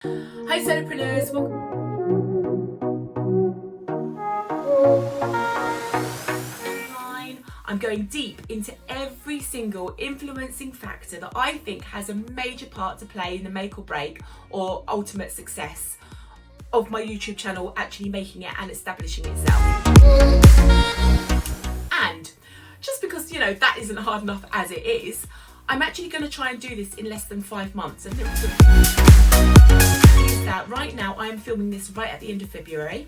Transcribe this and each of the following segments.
Hi solopreneurs, welcome. I'm going deep into every single influencing factor that I think has a major part to play in the make or break or ultimate success of my YouTube channel actually making it and establishing itself. And just because, you know, that isn't hard enough as it is, I'm actually going to try and do this in less than 5 months. And is that right now I am filming this right at the end of February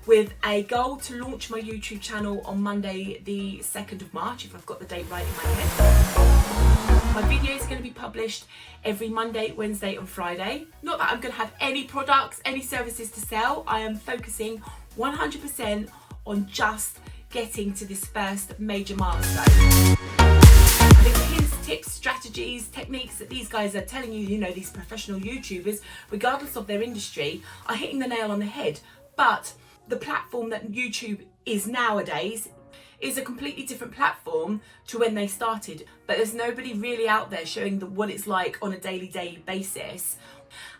with a goal to launch my YouTube channel on Monday the 2nd of March, if I've got the date right in my head. My videos are going to be published every Monday, Wednesday and Friday. Not that I'm going to have any products, any services to sell. I am focusing 100% on just getting to this first major milestone. I think the hints, tips, strategies, techniques that these guys are telling you, you know, these professional YouTubers, regardless of their industry, are hitting the nail on the head. But the platform that YouTube is nowadays is a completely different platform to when they started. But there's nobody really out there showing what it's like on a daily basis.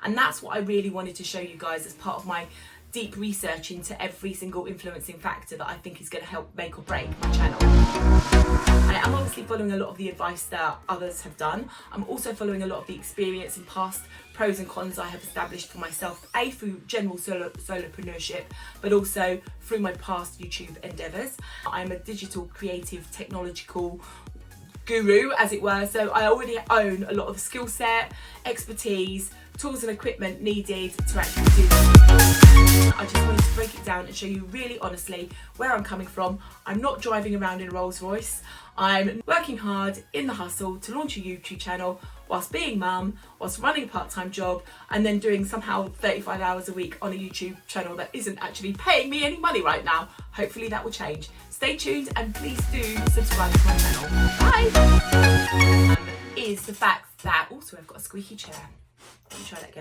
And that's what I really wanted to show you guys as part of my deep research into every single influencing factor that I think is going to help make or break my channel. I am obviously following a lot of the advice that others have done. I'm also following a lot of the experience and past pros and cons I have established for myself, through general solopreneurship, but also through my past YouTube endeavours. I'm a digital creative technological guru, as it were, so I already own a lot of skill set, expertise, tools and equipment needed to actually do this. I just wanted to break it down and show you really honestly where I'm coming from. I'm not driving around in a Rolls Royce. I'm working hard in the hustle to launch a YouTube channel whilst being mum, whilst running a part-time job, and then doing somehow 35 hours a week on a YouTube channel that isn't actually paying me any money right now. Hopefully that will change. Stay tuned and please do subscribe to my channel. Bye! Is the fact that also I've got a squeaky chair. Let me try that again.